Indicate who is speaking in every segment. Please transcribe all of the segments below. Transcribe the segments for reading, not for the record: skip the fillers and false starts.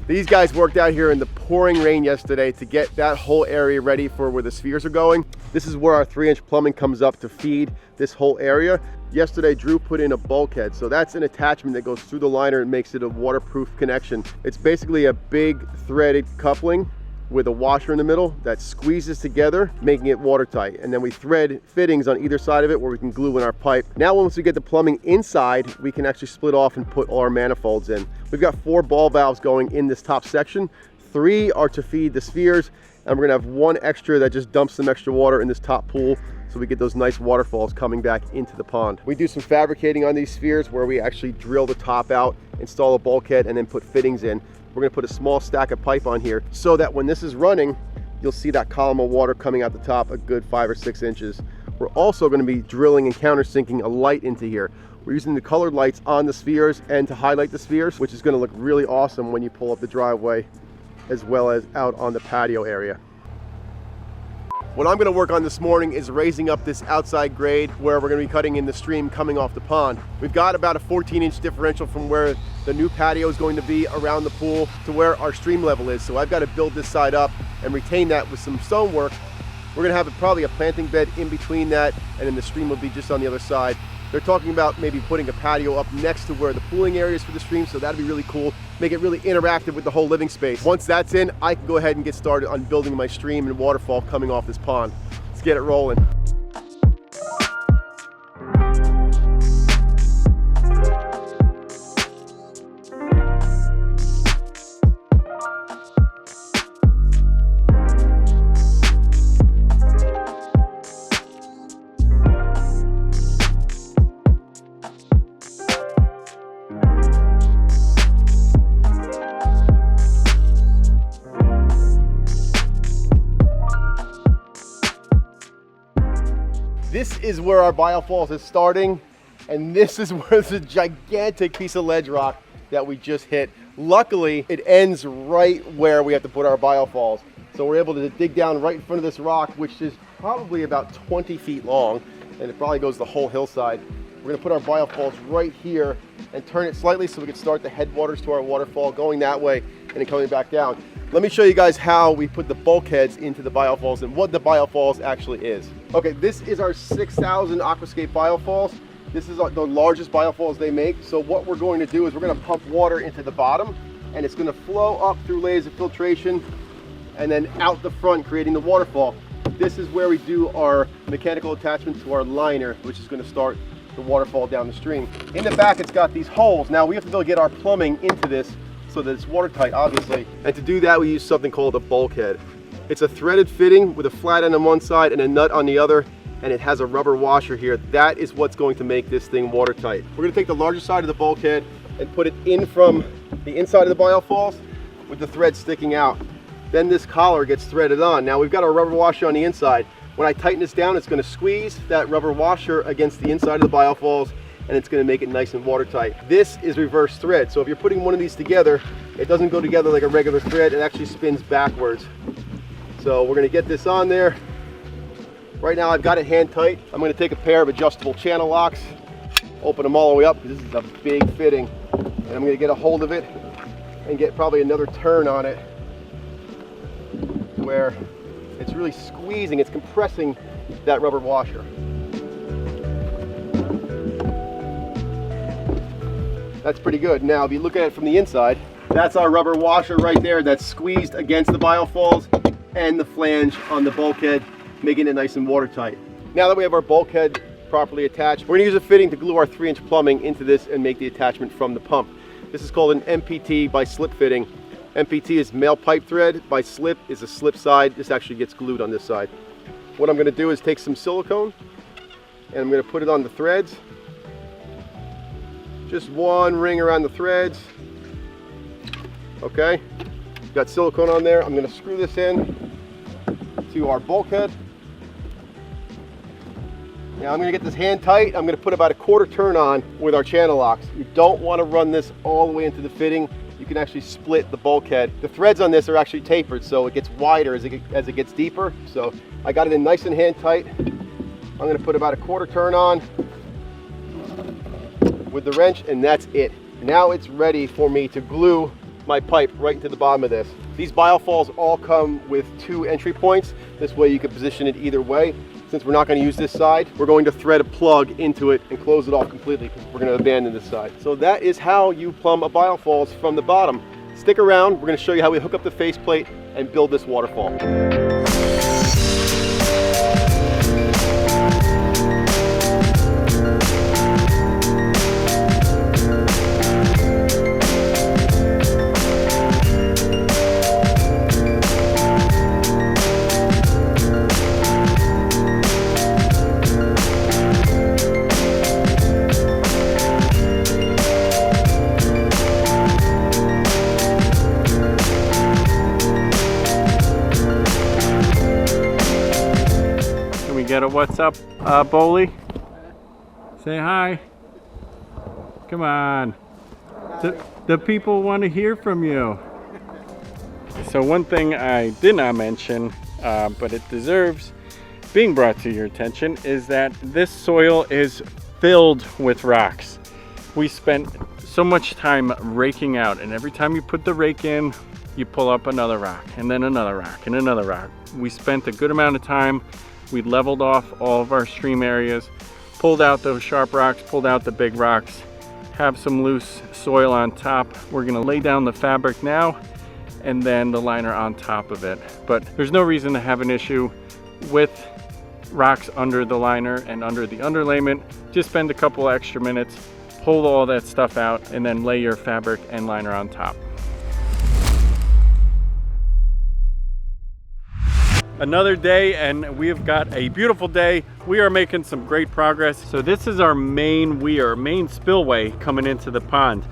Speaker 1: These guys worked out here in the pouring rain yesterday to get that whole area ready for where the spheres are going. This is where our 3-inch plumbing comes up to feed this whole area. Yesterday, Drew put in a bulkhead. So that's an attachment that goes through the liner and makes it a waterproof connection. It's basically a big threaded coupling with a washer in the middle that squeezes together, making it watertight. And then we thread fittings on either side of it where we can glue in our pipe. Now, once we get the plumbing inside, we can actually split off and put all our manifolds in. We've got 4 ball valves going in this top section. 3 are to feed the spheres, and we're gonna have 1 extra that just dumps some extra water in this top pool, so we get those nice waterfalls coming back into the pond. We do some fabricating on these spheres where we actually drill the top out, install a bulkhead, and then put fittings in. We're gonna put a small stack of pipe on here so that when this is running, you'll see that column of water coming out the top a good 5 or 6 inches. We're also gonna be drilling and countersinking a light into here. We're using the colored lights on the spheres and to highlight the spheres, which is gonna look really awesome when you pull up the driveway as well as out on the patio area. What I'm gonna work on this morning is raising up this outside grade where we're gonna be cutting in the stream coming off the pond. We've got about a 14-inch differential from where the new patio is going to be around the pool to where our stream level is. So I've got to build this side up and retain that with some stonework. We're gonna have probably a planting bed in between that, and then the stream will be just on the other side. They're talking about maybe putting a patio up next to where the pooling area is for the stream, so that'd be really cool. Make it really interactive with the whole living space. Once that's in, I can go ahead and get started on building my stream and waterfall coming off this pond. Let's get it rolling. This is where our Biofalls is starting, and this is where the gigantic piece of ledge rock that we just hit. Luckily, it ends right where we have to put our Biofalls. So we're able to dig down right in front of this rock, which is probably about 20 feet long, and it probably goes the whole hillside. We're gonna put our Biofalls right here and turn it slightly so we can start the headwaters to our waterfall going that way and then coming back down. Let me show you guys how we put the bulkheads into the Biofalls and what the Biofalls actually is. Okay, this is our 6,000 Aquascape Biofalls. This is the largest Biofalls they make. So what we're going to do is we're going to pump water into the bottom, and it's going to flow up through layers of filtration and then out the front, creating the waterfall. This is where we do our mechanical attachment to our liner, which is going to start the waterfall down the stream. In the back, it's got these holes. Now we have to be able to get our plumbing into this so that it's watertight, obviously. And to do that, we use something called a bulkhead. It's a threaded fitting with a flat end on one side and a nut on the other, and it has a rubber washer here. That is what's going to make this thing watertight. We're gonna take the largest side of the bulkhead and put it in from the inside of the Biofalls with the thread sticking out. Then this collar gets threaded on. Now we've got our rubber washer on the inside. When I tighten this down, it's gonna squeeze that rubber washer against the inside of the Biofalls, and it's going to make it nice and watertight. This is reverse thread, so if you're putting one of these together, it doesn't go together like a regular thread, it actually spins backwards. So we're going to get this on there. Right now I've got it hand tight. I'm going to take a pair of adjustable channel locks, open them all the way up, because this is a big fitting, and I'm going to get a hold of it and get probably another turn on it where it's really squeezing, it's compressing that rubber washer. That's pretty good. Now, if you look at it from the inside, that's our rubber washer right there that's squeezed against the Biofalls and the flange on the bulkhead, making it nice and watertight. Now that we have our bulkhead properly attached, we're gonna use a fitting to glue our 3-inch plumbing into this and make the attachment from the pump. This is called an MPT by slip fitting. MPT is male pipe thread, by slip is a slip side. This actually gets glued on this side. What I'm gonna do is take some silicone and I'm gonna put it on the threads. Just one ring around the threads. Okay, got silicone on there. I'm going to screw this in to our bulkhead. Now I'm going to get this hand tight. I'm going to put about a quarter turn on with our channel locks. You don't want to run this all the way into the fitting. You can actually split the bulkhead. The threads on this are actually tapered, so it gets wider as it gets deeper. So I got it in nice and hand tight. I'm going to put about a quarter turn on with the wrench, and that's it. Now it's ready for me to glue my pipe right into the bottom of this. These biofalls all come with 2 entry points. This way you can position it either way. Since we're not going to use this side, we're going to thread a plug into it and close it off completely because we're going to abandon this side. So that is how you plumb a biofalls from the bottom. Stick around, we're going to show you how we hook up the faceplate and build this waterfall.
Speaker 2: Get a what's up, Bowley? Say hi. Come on. The people want to hear from you. So one thing I did not mention, but it deserves being brought to your attention, is that this soil is filled with rocks. We spent so much time raking out, and every time you put the rake in, you pull up another rock, and then another rock, and another rock. We spent a good amount of time. We leveled off all of our stream areas, pulled out those sharp rocks, pulled out the big rocks, have some loose soil on top. We're gonna lay down the fabric now and then the liner on top of it. But there's no reason to have an issue with rocks under the liner and under the underlayment. Just spend a couple extra minutes, pull all that stuff out, and then lay your fabric and liner on top. Another day, and we have got a beautiful day. We are making some great progress. So this is our main weir, main spillway coming into the pond.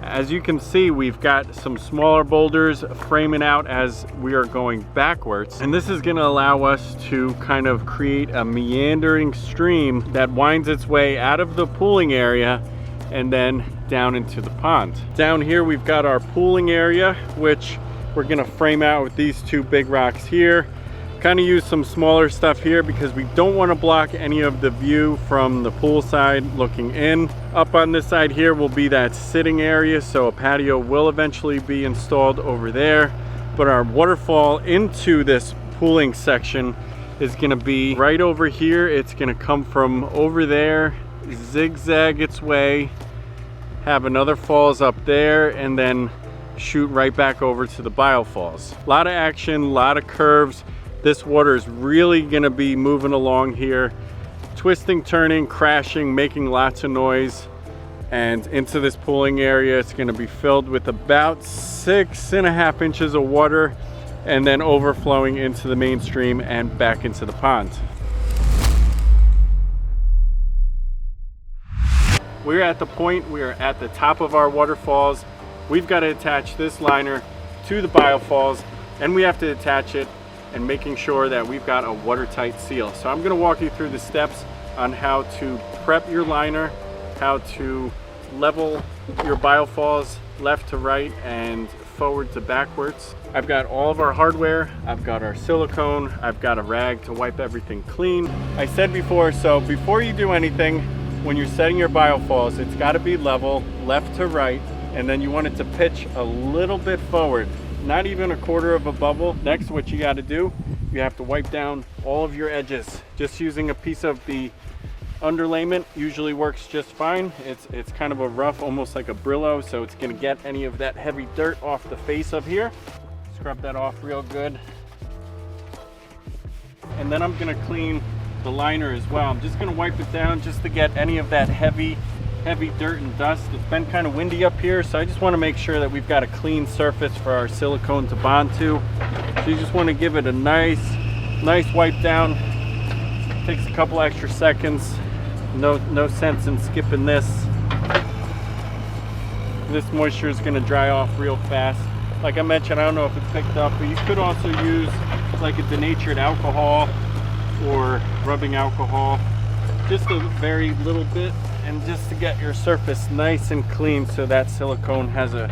Speaker 2: As you can see, we've got some smaller boulders framing out as we are going backwards. And this is gonna allow us to kind of create a meandering stream that winds its way out of the pooling area and then down into the pond. Down here, we've got our pooling area, which we're gonna frame out with these 2 big rocks here. Kind of use some smaller stuff here because we don't want to block any of the view from the pool side looking in. Up on this side here will be that sitting area, so a patio will eventually be installed over there. But our waterfall into this pooling section is going to be right over here. It's going to come from over there, zigzag its way, have another falls up there, and then shoot right back over to the biofalls. A lot of action, a lot of curves. This water is really gonna be moving along here, twisting, turning, crashing, making lots of noise. And into this pooling area, it's gonna be filled with about 6.5 inches of water and then overflowing into the main stream and back into the pond. We're at the point, we are at the top of our waterfalls. We've got to attach this liner to the biofalls, and we have to attach it and making sure that we've got a watertight seal. So I'm gonna walk you through the steps on how to prep your liner, how to level your biofalls left to right and forward to backwards. I've got all of our hardware, I've got our silicone, I've got a rag to wipe everything clean. I said before, so before you do anything, when you're setting your biofalls, it's gotta be level, left to right, and then you want it to pitch a little bit forward. Not even a quarter of a bubble. Next, what you got to do, you have to wipe down all of your edges. Just using a piece of the underlayment usually works just fine. It's kind of a rough, almost like a Brillo, so it's going to get any of that heavy dirt off the face of here. Scrub that off real good. And then I'm going to clean the liner as well. I'm just going to wipe it down just to get any of that heavy dirt and dust. It's been kind of windy up here, so I just want to make sure that we've got a clean surface for our silicone to bond to. So you just want to give it a nice wipe down. Takes a couple extra seconds. No sense in skipping this. This moisture is going to dry off real fast. Like I mentioned, I don't know if it picked up, but you could also use like a denatured alcohol or rubbing alcohol, just a very little bit, and just to get your surface nice and clean so that silicone has a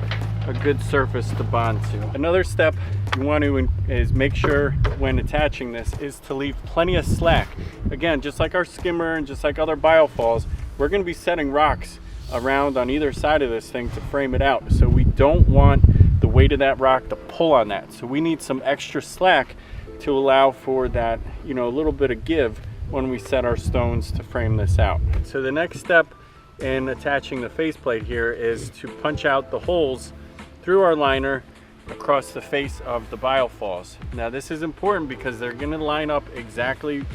Speaker 2: good surface to bond to. Another step you want to is make sure when attaching this is to leave plenty of slack. Again, just like our skimmer and just like other biofalls, we're going to be setting rocks around on either side of this thing to frame it out. So we don't want the weight of that rock to pull on that. So we need some extra slack to allow for that, you know, a little bit of give when we set our stones to frame this out. So the next step in attaching the faceplate here is to punch out the holes through our liner across the face of the biofalls. Now this is important because they're going to line up exactly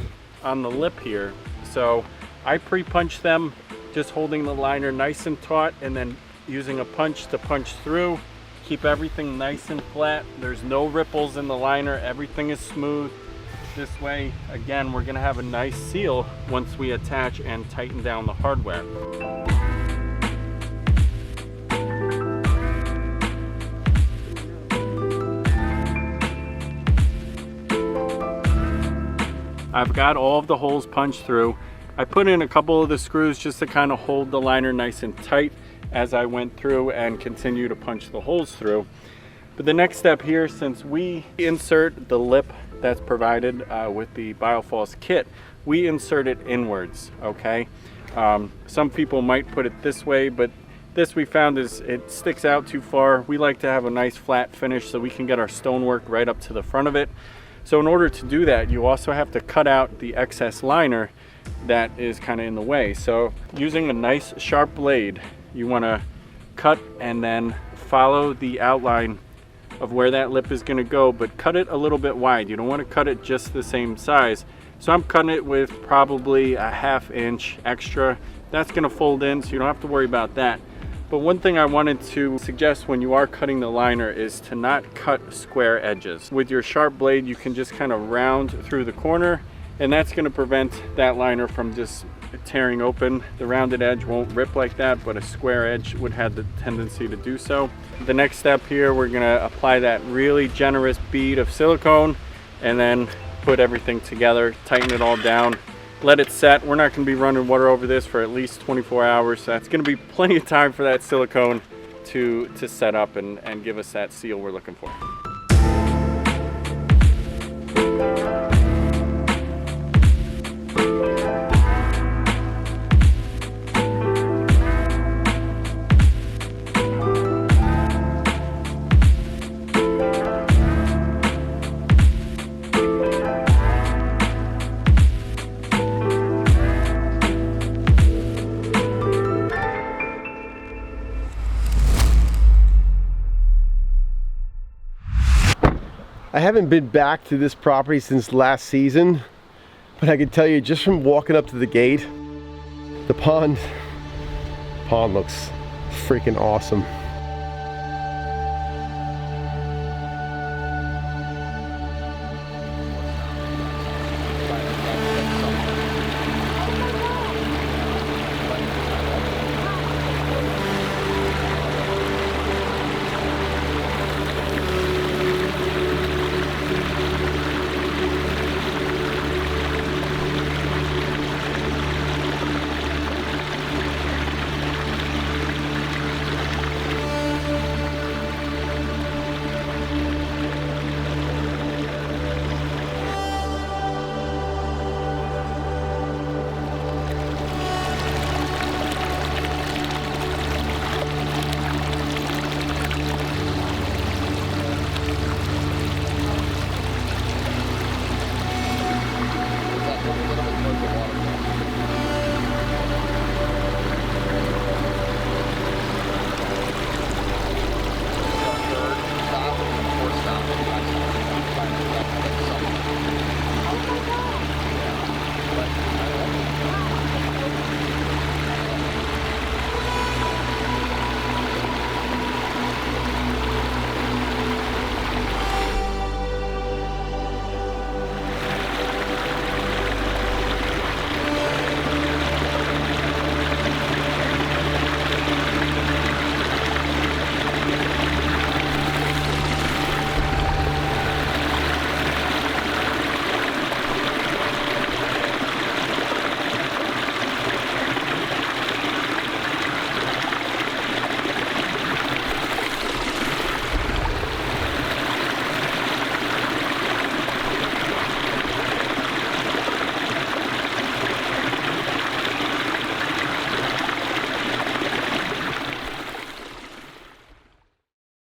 Speaker 2: on the lip here. So I pre-punch them, just holding the liner nice and taut and then using a punch to punch through. Keep everything nice and flat. There's no ripples in the liner. Everything is smooth. This way, again, we're gonna have a nice seal once we attach and tighten down the hardware. I've got all of the holes punched through. I put in a couple of the screws just to kind of hold the liner nice and tight as I went through and continue to punch the holes through. But the next step here, since we insert the lip that's provided with the Biofalls kit, we insert it inwards, okay? Some people might put it this way, but this we found is it sticks out too far. We like to have a nice flat finish so we can get our stonework right up to the front of it. So in order to do that, you also have to cut out the excess liner that is kind of in the way. So using a nice sharp blade, you want to cut and then follow the outline of where that lip is going to go, but cut it a little bit wide. You don't want to cut it just the same size. So I'm cutting it with probably a 1/2 inch extra. That's going to fold in, so you don't have to worry about that. But one thing I wanted to suggest when you are cutting the liner is to not cut square edges. With your sharp blade, you can just kind of round through the corner, and that's going to prevent that liner from just tearing open. The rounded edge won't rip like that, but a square edge would have the tendency to do so. The next step here, we're going to apply that really generous bead of silicone and then put everything together, tighten it all down, let it set. We're not going to be running water over this for at least 24 hours, so that's going to be plenty of time for that silicone to set up and give us that seal we're looking for.
Speaker 1: I haven't been back to this property since last season, but I can tell you just from walking up to the gate, the pond looks freaking awesome.